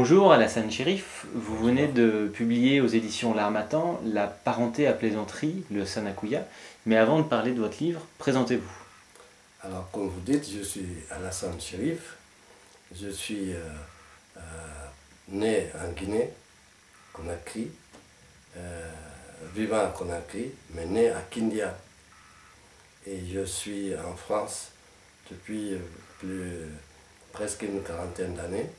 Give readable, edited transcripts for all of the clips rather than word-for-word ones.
Bonjour Alassane Chérif, vous venez de publier aux éditions L'Harmattan La parenté à plaisanterie, le Sanakuya. Mais avant de parler de votre livre, présentez-vous. Alors, comme vous dites, je suis Alassane Chérif. Je suis euh, né en Guinée, Conakry, vivant à Conakry, mais né à Kindia. Et je suis en France depuis presque une quarantaine d'années.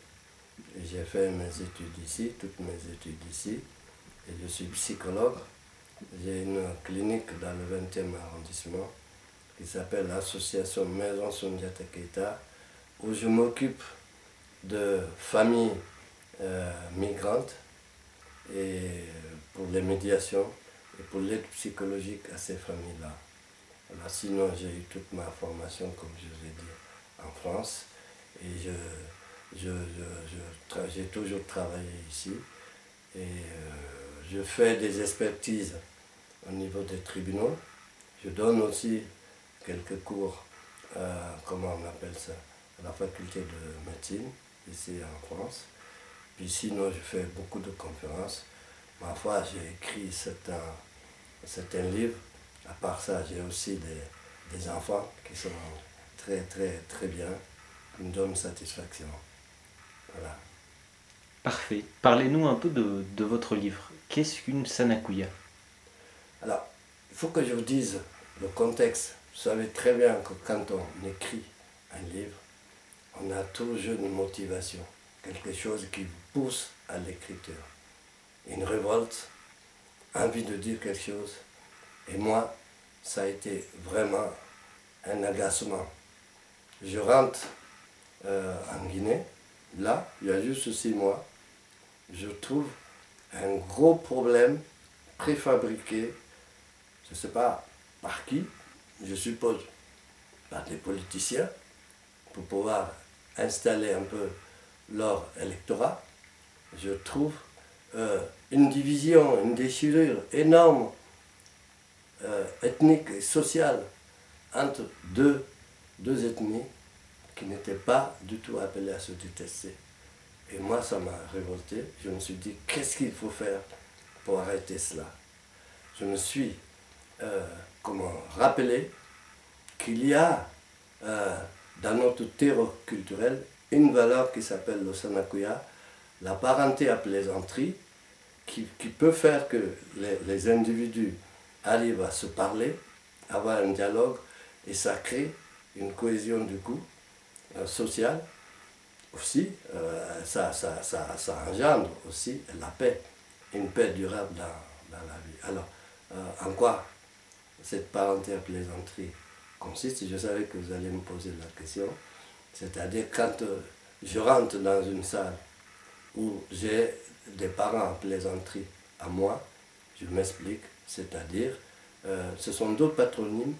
J'ai fait mes études ici, toutes mes études ici. Et je suis psychologue. J'ai une clinique dans le 20e arrondissement qui s'appelle l'association Maison Soundiata Keita, où je m'occupe de familles migrantes et pour les médiations et pour l'aide psychologique à ces familles-là. Alors, sinon, j'ai eu toute ma formation, comme je vous ai dit, en France et j'ai toujours travaillé ici et je fais des expertises au niveau des tribunaux. Je donne aussi quelques cours, comment on appelle ça, à la faculté de médecine, ici en France. Puis sinon, je fais beaucoup de conférences. Parfois, j'ai écrit certains livres. À part ça, j'ai aussi des enfants qui sont très, très, très bien, qui me donnent satisfaction. Voilà. Parfait. Parlez-nous un peu de votre livre. Qu'est-ce qu'une Sanakuya? Alors, il faut que je vous dise le contexte. Vous savez très bien que quand on écrit un livre, on a toujours une motivation, quelque chose qui vous pousse à l'écriture. Une révolte, envie de dire quelque chose. Et moi, ça a été vraiment un agacement. Je rentre en Guinée, là, il y a juste 6 mois, je trouve un gros problème préfabriqué, je ne sais pas par qui, je suppose par des politiciens, pour pouvoir installer un peu leur électorat. Je trouve une division, une déchirure énorme, ethnique et sociale, entre deux ethnies qui n'étaient pas du tout appelées à se détester. Et moi, ça m'a révolté. Je me suis dit, qu'est-ce qu'il faut faire pour arrêter cela? Je me suis rappelé qu'il y a dans notre terreau culturel une valeur qui s'appelle le Sanakuya, la parenté à plaisanterie, qui peut faire que les individus arrivent à se parler, avoir un dialogue, et ça crée une cohésion du coup sociale. Aussi, ça engendre aussi la paix, une paix durable dans la vie. Alors, en quoi cette parenté à plaisanterie consiste? Je savais que vous allez me poser la question. C'est-à-dire quand je rentre dans une salle où j'ai des parents à plaisanterie à moi, je m'explique, c'est-à-dire ce sont d'autres patronymes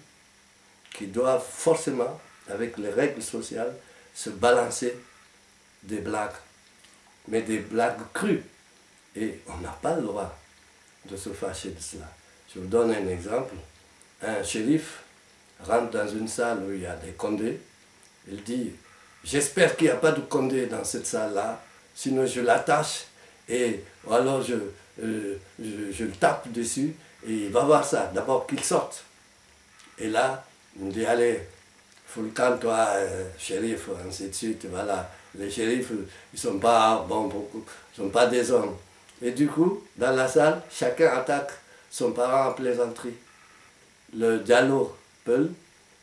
qui doivent forcément, avec les règles sociales, se balancer des blagues, mais des blagues crues. Et on n'a pas le droit de se fâcher de cela. Je vous donne un exemple. Un shérif rentre dans une salle où il y a des condés. Il dit, j'espère qu'il n'y a pas de condé dans cette salle-là, sinon je l'attache et alors je le tape dessus et il va voir ça. D'abord qu'il sorte. Et là, il me dit, allez, Foulkan, toi, shérif, ainsi de suite, voilà. Les shérifs, ils ne sont pas bons beaucoup, ils ne sont pas des hommes. Et du coup, dans la salle, chacun attaque son parent en plaisanterie. Le Diallo Peul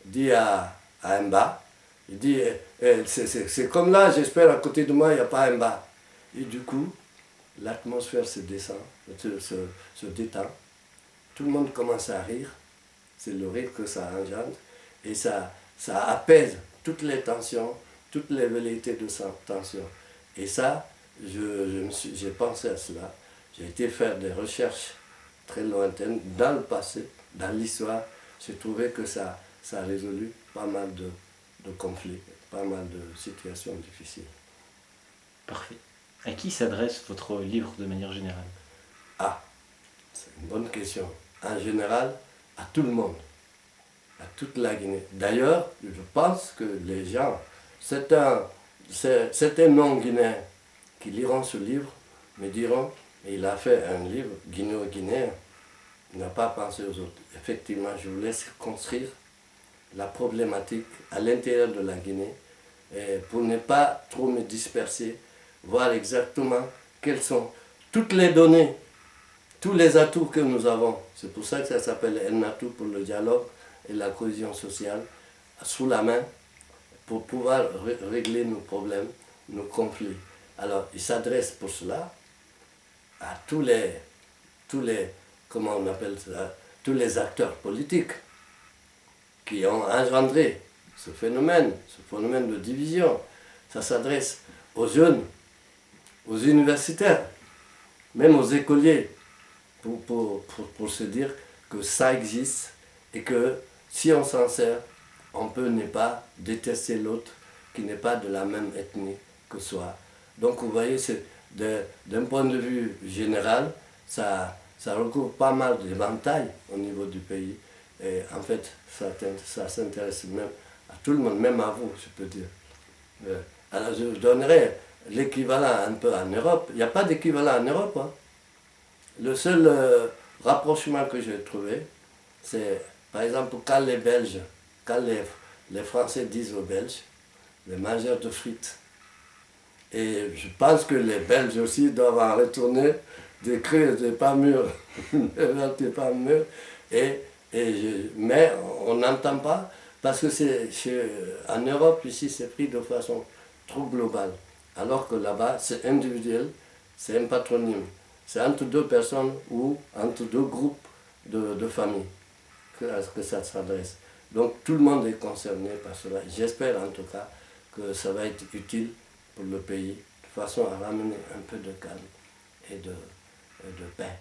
dit à Mba, il dit, c'est comme là, j'espère à côté de moi, il n'y a pas Mba. Et du coup, l'atmosphère se descend, se détend. Tout le monde commence à rire. C'est le rire que ça engendre. Et ça apaise toutes les tensions, toutes les velléités de tension. Et ça, j'ai pensé à cela. J'ai été faire des recherches très lointaines dans le passé, dans l'histoire. J'ai trouvé que ça a résolu pas mal de conflits, pas mal de situations difficiles. Parfait. À qui s'adresse votre livre de manière générale? Ah, c'est une bonne question. En général, à tout le monde, à toute la Guinée. D'ailleurs, je pense que les gens, certains non-guinéens qui liront ce livre me diront, et il a fait un livre, Guinéo-Guinéen, il n'a pas pensé aux autres. Effectivement, je voulais circonscrire la problématique à l'intérieur de la Guinée, et pour ne pas trop me disperser, voir exactement quelles sont toutes les données, tous les atouts que nous avons. C'est pour ça que ça s'appelle un atout pour le dialogue et la cohésion sociale, sous la main, pour pouvoir régler nos problèmes, nos conflits. Alors, il s'adresse pour cela à tous les, comment on appelle ça, tous les acteurs politiques qui ont engendré ce phénomène de division. Ça s'adresse aux jeunes, aux universitaires, même aux écoliers, pour se dire que ça existe et que si on s'en sert, on peut ne pas détester l'autre qui n'est pas de la même ethnie que soi. Donc vous voyez, d'un point de vue général, ça recouvre pas mal d'éventails au niveau du pays. Et en fait, ça s'intéresse même à tout le monde, même à vous, je peux dire. Alors je donnerai l'équivalent un peu en Europe. Il n'y a pas d'équivalent en Europe. Hein. Le seul rapprochement que j'ai trouvé, c'est par exemple quand les Belges, quand les Français disent aux Belges, les mangeurs de frites. Et je pense que les Belges aussi doivent en retourner des crus, des pas mûrs, des pas mûrs. Mais on n'entend pas, parce que en Europe, ici, c'est pris de façon trop globale. Alors que là-bas, c'est individuel, c'est un patronyme. C'est entre deux personnes ou entre deux groupes de familles que ça s'adresse. Donc tout le monde est concerné par cela. J'espère en tout cas que ça va être utile pour le pays, de façon à ramener un peu de calme et de paix.